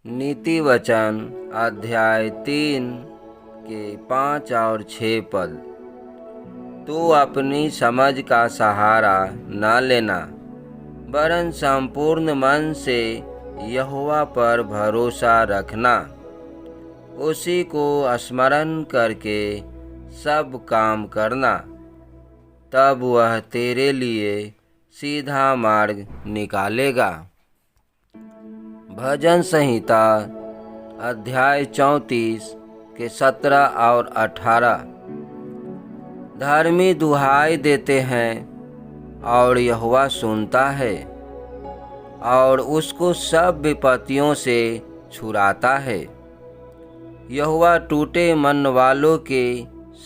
नीति वचन अध्याय 3 के 5 और 6 पद। तू अपनी समझ का सहारा न लेना, वरन संपूर्ण मन से यहोवा पर भरोसा रखना। उसी को स्मरण करके सब काम करना, तब वह तेरे लिए सीधा मार्ग निकालेगा। भजन संहिता अध्याय 34 के 17 और 18। धर्मी दुहाई देते हैं और यहोवा सुनता है और उसको सब विपत्तियों से छुड़ाता है। यहोवा टूटे मन वालों के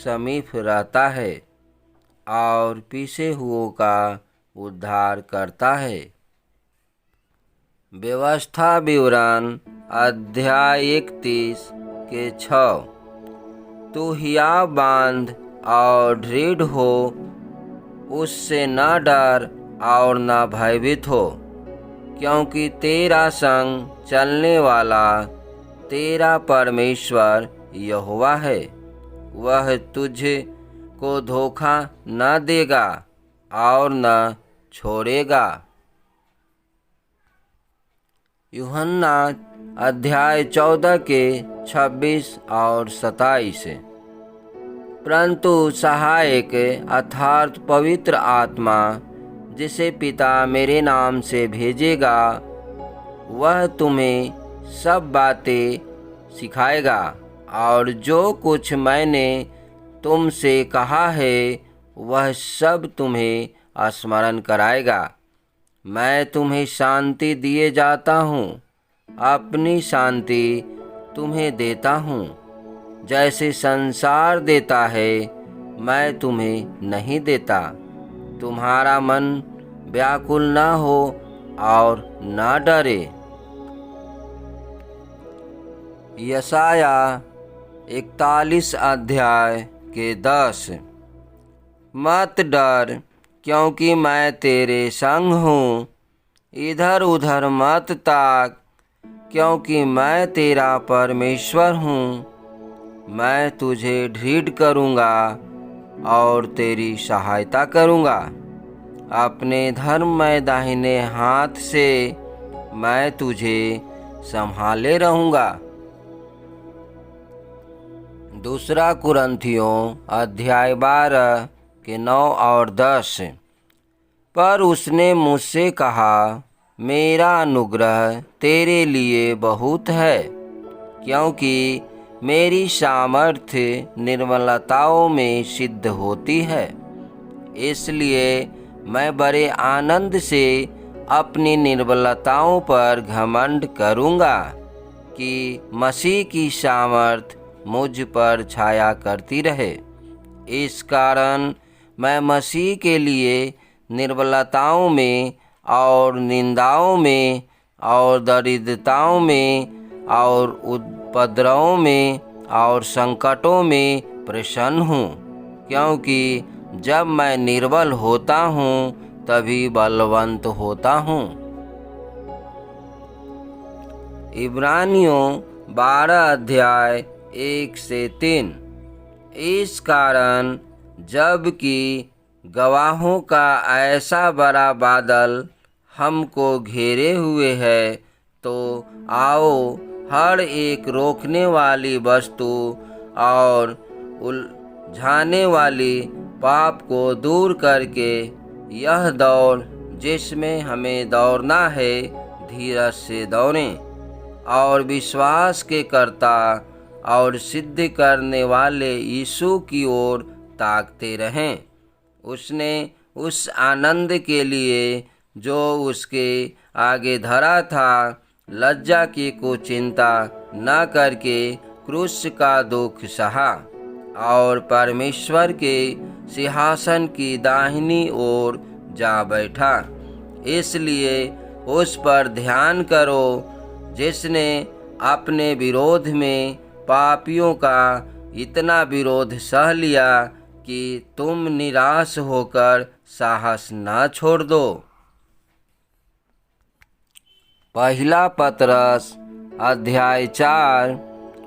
समीप रहता है और पीछे हुओं का उद्धार करता है। व्यवस्था विवरण अध्याय 31 के 6। तू हियाव बांध और दृढ़ हो, उससे न डर और न भयभीत हो, क्योंकि तेरा संग चलने वाला तेरा परमेश्वर यहोवा है। वह तुझे को धोखा न देगा और न छोड़ेगा। यूहन्ना अध्याय 14 के 26 और 27। परंतु सहायक अर्थात पवित्र आत्मा, जिसे पिता मेरे नाम से भेजेगा, वह तुम्हें सब बातें सिखाएगा और जो कुछ मैंने तुमसे कहा है वह सब तुम्हें स्मरण कराएगा। मैं तुम्हें शांति दिए जाता हूँ, अपनी शांति तुम्हें देता हूँ। जैसे संसार देता है, मैं तुम्हें नहीं देता। तुम्हारा मन व्याकुल न हो और न डरे। यशाया 41 अध्याय के 10। मत डर, क्योंकि मैं तेरे संग हूँ। इधर उधर मत ताक, क्योंकि मैं तेरा परमेश्वर हूँ। मैं तुझे दृढ़ करूँगा और तेरी सहायता करूँगा। अपने धर्ममय दाहिने हाथ से मैं तुझे संभाले रहूँगा। दूसरा कुरिन्थियों अध्याय 12 के 9 और 10। पर उसने मुझसे कहा, मेरा अनुग्रह तेरे लिए बहुत है, क्योंकि मेरी सामर्थ्य निर्मलताओं में सिद्ध होती है। इसलिए मैं बड़े आनंद से अपनी निर्बलताओं पर घमंड करूँगा, कि मसीह की सामर्थ मुझ पर छाया करती रहे। इस कारण मैं मसीह के लिए निर्बलताओं में और निंदाओं में और दरिद्रताओं में और उपद्रवों में और संकटों में प्रसन्न हूँ, क्योंकि जब मैं निर्बल होता हूँ तभी बलवंत होता हूँ। इब्रानियों 12 अध्याय 1 से 3। इस कारण जबकि गवाहों का ऐसा बड़ा बादल हमको घेरे हुए है, तो आओ हर एक रोकने वाली वस्तु और उलझाने वाली पाप को दूर करके यह दौड़ जिसमें हमें दौड़ना है, धीरज से दौड़ें और विश्वास के कर्ता और सिद्ध करने वाले यीशु की ओर ताकते रहें। उसने उस आनंद के लिए जो उसके आगे धरा था, लज्जा की को चिंता न करके क्रूस का दुख सहा और परमेश्वर के सिंहासन की दाहिनी ओर जा बैठा। इसलिए उस पर ध्यान करो, जिसने अपने विरोध में पापियों का इतना विरोध सह लिया कि तुम निराश होकर साहस न छोड़ दो। पहला पतरस अध्याय 4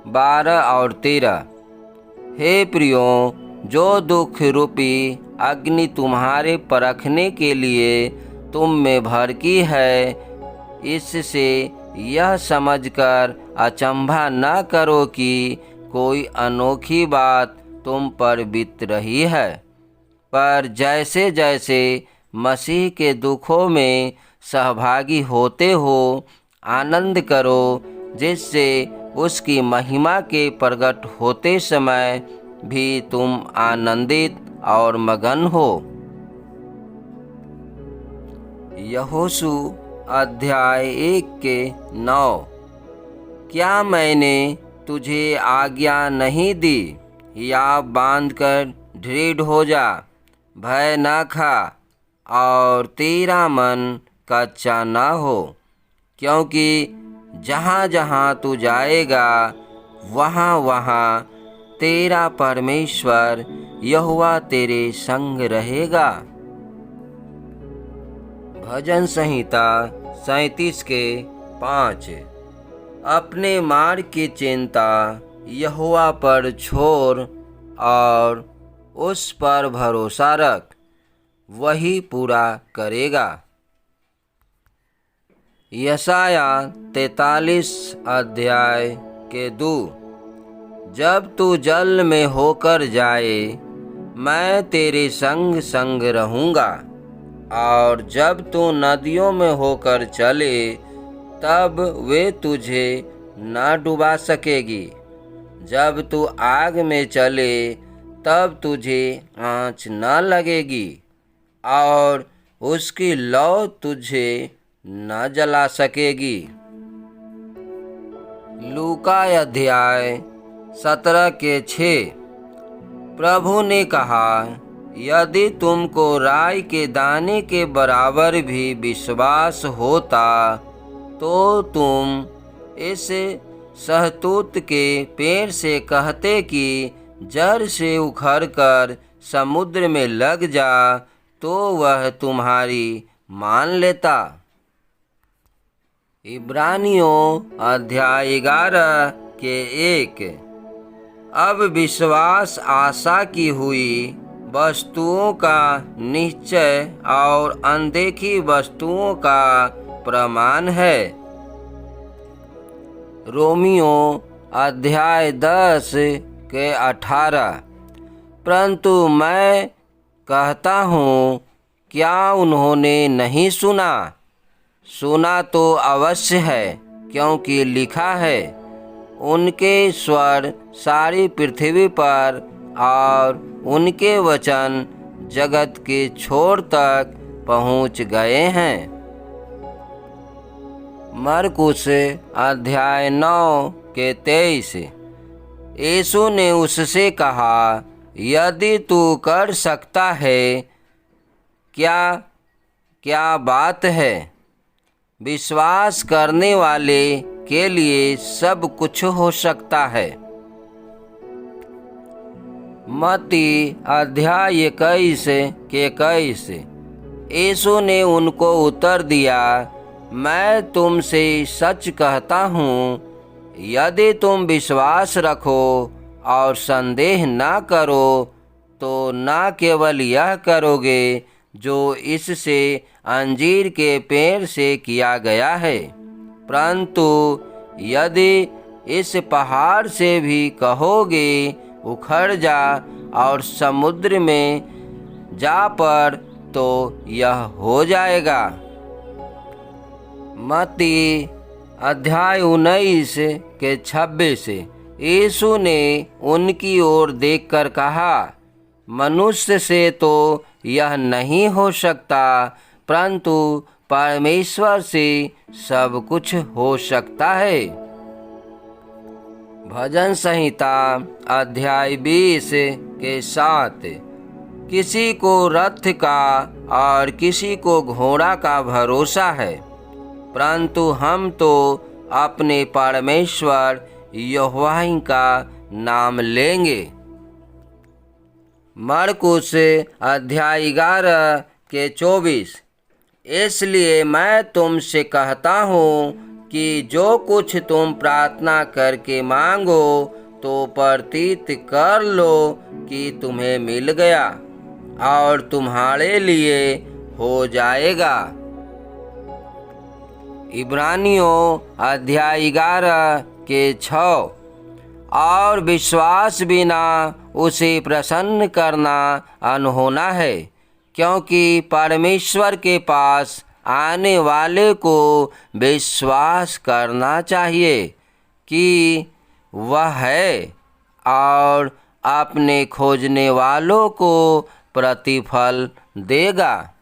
12 और 13। हे प्रियो, जो दुख रूपी अग्नि तुम्हारे परखने के लिए तुम में भड़की है, इससे यह समझकर अचंभा न करो कि कोई अनोखी बात तुम पर बीत रही है, पर जैसे जैसे मसीह के दुखों में सहभागी होते हो आनंद करो, जिससे उसकी महिमा के प्रकट होते समय भी तुम आनंदित और मगन हो। यहोशू अध्याय 1:9। क्या मैंने तुझे आज्ञा नहीं दी, या बांधकर दृढ़ हो जा, भय न खा और तेरा मन कच्चा न हो, क्योंकि जहाँ जहाँ तू जाएगा वहाँ वहाँ तेरा परमेश्वर यहोवा तेरे संग रहेगा। भजन संहिता 37:5। अपने मार्ग की चिंता यहोवा पर छोड़ और उस पर भरोसा रख, वही पूरा करेगा। यशाया 43:2। जब तू जल में होकर जाए, मैं तेरे संग संग रहूँगा, और जब तू नदियों में होकर चले, तब वे तुझे न डुबा सकेगी। जब तू आग में चले, तब तुझे आँच न लगेगी, और उसकी लौ तुझे न जला सकेगी। लूका अध्याय 17:6। प्रभु ने कहा, यदि तुमको राई के दाने के बराबर भी विश्वास होता, तो तुम इस सहतूत के पेड़ से कहते कि जड़ से उखड़कर समुद्र में लग जा, तो वह तुम्हारी मान लेता। इब्रानियों अध्याय 11:1। अब विश्वास आशा की हुई वस्तुओं का निश्चय और अनदेखी वस्तुओं का प्रमाण है। रोमियों अध्याय 10:18। परंतु मैं कहता हूँ, क्या उन्होंने नहीं सुना? सुना तो अवश्य है, क्योंकि लिखा है, उनके स्वर सारी पृथ्वी पर और उनके वचन जगत के छोर तक पहुँच गए हैं। मरकुस अध्याय 9:23। यीशु ने उससे कहा, यदि तू कर सकता है, क्या बात है? विश्वास करने वाले के लिए सब कुछ हो सकता है। मत्ती अध्याय 21:21। यीशु ने उनको उत्तर दिया, मैं तुमसे सच कहता हूँ, यदि तुम विश्वास रखो और संदेह न करो, तो न केवल यह करोगे जो इससे अंजीर के पेड़ से किया गया है, परंतु यदि इस पहाड़ से भी कहोगे, उखड़ जा और समुद्र में जा पड़, तो यह हो जाएगा। मत्ती अध्याय 19:26। यीशु ने उनकी ओर देखकर कहा, मनुष्य से तो यह नहीं हो सकता, परंतु परमेश्वर से सब कुछ हो सकता है। भजन संहिता अध्याय 20:7। किसी को रथ का और किसी को घोड़ा का भरोसा है, परंतु हम तो अपने परमेश्वर यहोवा का नाम लेंगे। मरकुस अध्याय 11:24। इसलिए मैं तुमसे कहता हूँ कि जो कुछ तुम प्रार्थना करके मांगो तो प्रतीत कर लो कि तुम्हें मिल गया और तुम्हारे लिए हो जाएगा। इब्रानियों अध्याय 11 के 6। और विश्वास बिना उसे प्रसन्न करना अनहोना है, क्योंकि परमेश्वर के पास आने वाले को विश्वास करना चाहिए कि वह है और अपने खोजने वालों को प्रतिफल देगा।